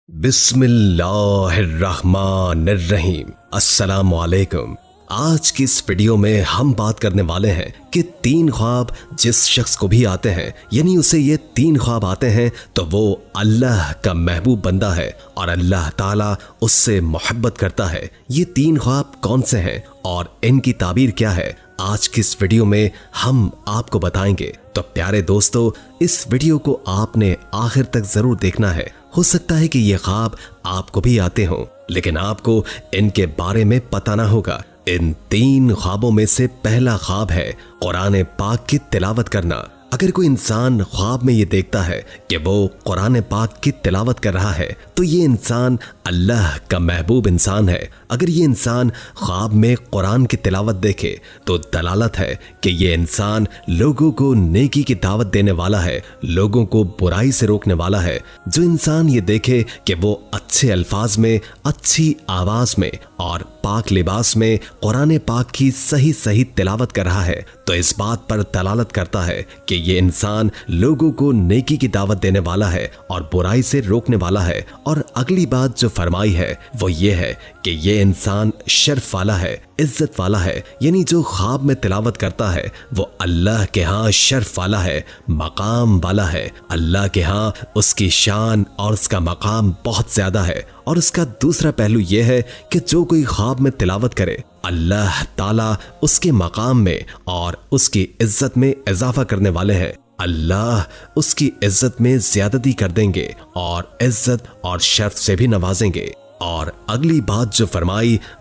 بسم اللہ الرحمن الرحیم۔ السلام علیکم۔ آج کی اس ویڈیو میں ہم بات کرنے والے ہیں کہ 3 خواب جس شخص کو بھی آتے ہیں، یعنی اسے یہ 3 خواب آتے ہیں تو وہ اللہ کا محبوب بندہ ہے اور اللہ تعالیٰ اس سے محبت کرتا ہے۔ یہ 3 خواب کون سے ہیں اور ان کی تعبیر کیا ہے، آج کی اس ویڈیو میں ہم آپ کو بتائیں گے۔ تو پیارے دوستو، اس ویڈیو کو آپ نے آخر تک ضرور دیکھنا ہے۔ ہو سکتا ہے کہ یہ خواب آپ کو بھی آتے ہوں، لیکن آپ کو ان کے بارے میں پتہ نہ ہوگا۔ ان 3 خوابوں میں سے پہلا خواب ہے قرآن پاک کی تلاوت کرنا۔ اگر کوئی انسان خواب میں یہ دیکھتا ہے کہ وہ قرآن پاک کی تلاوت کر رہا ہے تو یہ انسان اللہ کا محبوب انسان ہے۔ اگر یہ انسان خواب میں قرآن کی تلاوت دیکھے تو دلالت ہے کہ یہ انسان لوگوں کو نیکی کی دعوت دینے والا ہے، لوگوں کو برائی سے روکنے والا ہے۔ جو انسان یہ دیکھے کہ وہ اچھے الفاظ میں، اچھی آواز میں اور پاک لباس میں قرآن پاک کی صحیح تلاوت کر رہا ہے تو اس بات پر دلالت کرتا ہے کہ یہ انسان لوگوں کو نیکی کی دعوت دینے والا ہے اور برائی سے روکنے والا ہے۔ اور اگلی بات جو فرمائی ہے وہ یہ ہے کہ یہ انسان شرف والا ہے، عزت والا ہے، یعنی جو خواب میں تلاوت کرتا ہے وہ اللہ کے ہاں شرف والا ہے، مقام والا ہے۔ اللہ کے ہاں اس کی شان اور اس کا مقام بہت زیادہ ہے۔ اور اس کا دوسرا پہلو یہ ہے کہ جو کوئی خواب میں تلاوت کرے اللہ تعالیٰ اس کے مقام میں اور اس کی عزت میں اضافہ کرنے والے ہیں۔ اللہ اس کی عزت میں زیادتی کر دیں گے اور عزت اور شرف سے بھی نوازیں گے۔ اور اگلی بات جو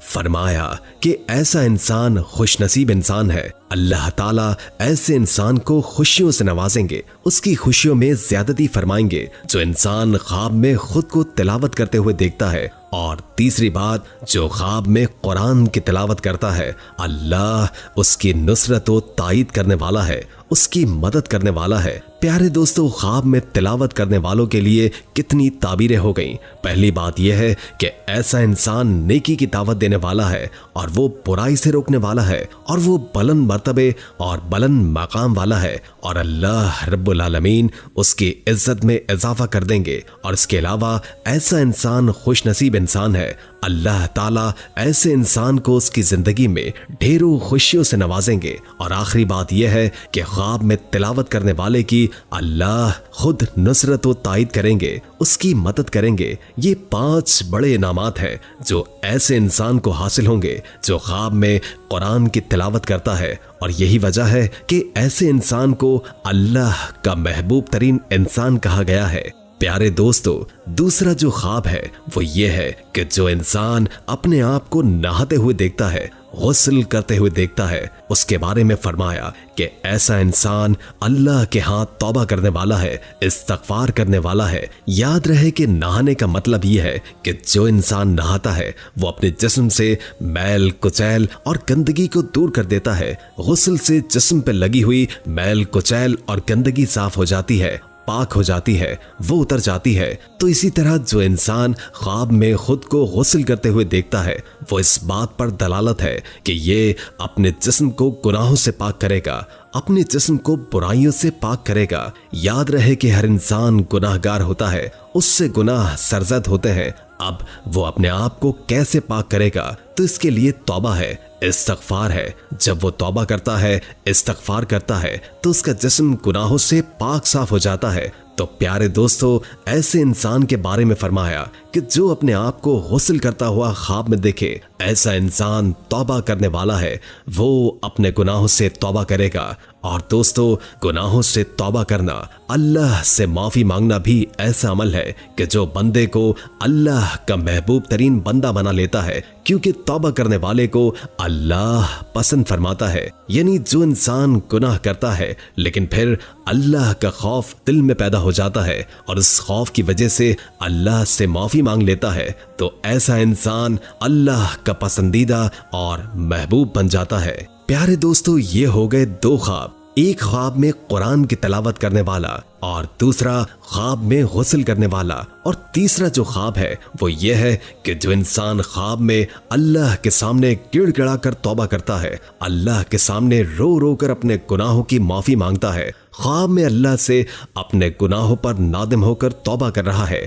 فرمایا کہ ایسا انسان خوش نصیب انسان ہے، اللہ تعالیٰ ایسے انسان کو خوشیوں سے نوازیں گے، اس کی خوشیوں میں زیادتی فرمائیں گے جو انسان خواب میں خود کو تلاوت کرتے ہوئے دیکھتا ہے۔ اور تیسری بات، جو خواب میں قرآن کی تلاوت کرتا ہے اللہ اس کی نصرت و تائید کرنے والا ہے، اس کی مدد کرنے والا ہے۔ پیارے دوستو، خواب میں تلاوت کرنے والوں کے لیے کتنی تعبیریں ہو گئیں۔ پہلی بات یہ ہے کہ ایسا انسان نیکی کی دعوت دینے والا ہے اور وہ برائی سے روکنے والا ہے اور وہ بلند مرتبے اور بلند مقام والا ہے اور اللہ رب العالمین اس کی عزت میں اضافہ کر دیں گے۔ اور اس کے علاوہ ایسا انسان خوش نصیب انسان ہے، اللہ تعالیٰ ایسے انسان کو اس کی زندگی میں ڈھیروں خوشیوں سے نوازیں گے۔ اور آخری بات یہ ہے کہ خواب میں تلاوت کرنے والے کی اللہ خود نصرت و تائید کریں گے، اس کی مدد کریں گے۔ یہ 5 بڑے انعامات ہیں جو ایسے انسان کو حاصل ہوں گے جو خواب میں قرآن کی تلاوت کرتا ہے، اور یہی وجہ ہے کہ ایسے انسان کو اللہ کا محبوب ترین انسان کہا گیا ہے۔ پیارے دوستو، دوسرا جو خواب ہے وہ یہ ہے کہ جو انسان اپنے آپ کو نہاتے ہوئے دیکھتا ہے، غسل کرتے ہوئے دیکھتا ہے، اس کے بارے میں فرمایا کہ ایسا انسان اللہ کے ہاں توبہ کرنے والا ہے، استغفار کرنے والا ہے۔ یاد رہے کہ نہانے کا مطلب یہ ہے کہ جو انسان نہاتا ہے وہ اپنے جسم سے میل کچیل اور گندگی کو دور کر دیتا ہے۔ غسل سے جسم پہ لگی ہوئی میل کچیل اور گندگی صاف ہو جاتی ہے، پاک ہو جاتی ہے، وہ اتر جاتی ہے۔ تو اسی طرح جو انسان خواب میں خود کو غسل کرتے ہوئے دیکھتا ہے وہ اس بات پر دلالت ہے کہ یہ اپنے جسم کو گناہوں سے پاک کرے گا، اپنے جسم کو برائیوں سے پاک کرے گا۔ یاد رہے کہ ہر انسان گناہ گار ہوتا ہے، اس سے گناہ سرزد ہوتے ہیں۔ اب وہ اپنے آپ کو کیسے پاک کرے گا؟ تو اس کے لیے توبہ ہے، استغفار ہے۔ جب وہ توبہ کرتا ہے، استغفار کرتا ہے تو اس کا جسم گناہوں سے پاک صاف ہو جاتا ہے۔ تو پیارے دوستو، ایسے انسان کے بارے میں فرمایا کہ جو اپنے آپ کو غسل کرتا ہوا خواب میں دیکھے، ایسا انسان توبہ کرنے والا ہے، وہ اپنے گناہوں سے توبہ کرے گا۔ اور دوستو، گناہوں سے توبہ کرنا، اللہ سے معافی مانگنا بھی ایسا عمل ہے کہ جو بندے کو اللہ کا محبوب ترین بندہ بنا لیتا ہے، کیونکہ توبہ کرنے والے کو اللہ پسند فرماتا ہے۔ یعنی جو انسان گناہ کرتا ہے لیکن پھر اللہ کا خوف دل میں پیدا ہو جاتا ہے اور اس خوف کی وجہ سے اللہ سے معافی مانگ لیتا ہے، تو ایسا انسان اللہ کا پسندیدہ اور محبوب بن جاتا ہے۔ پیارے دوستو، یہ ہو گئے 2 خواب، ایک خواب میں قرآن کی تلاوت کرنے والا اور دوسرا خواب میں غسل کرنے والا۔ اور تیسرا جو خواب ہے وہ یہ ہے کہ جو انسان خواب میں اللہ کے سامنے گڑ گڑا کر توبہ کرتا ہے، اللہ کے سامنے رو رو کر اپنے گناہوں کی معافی مانگتا ہے، خواب میں اللہ سے اپنے گناہوں پر نادم ہو کر توبہ کر رہا ہے،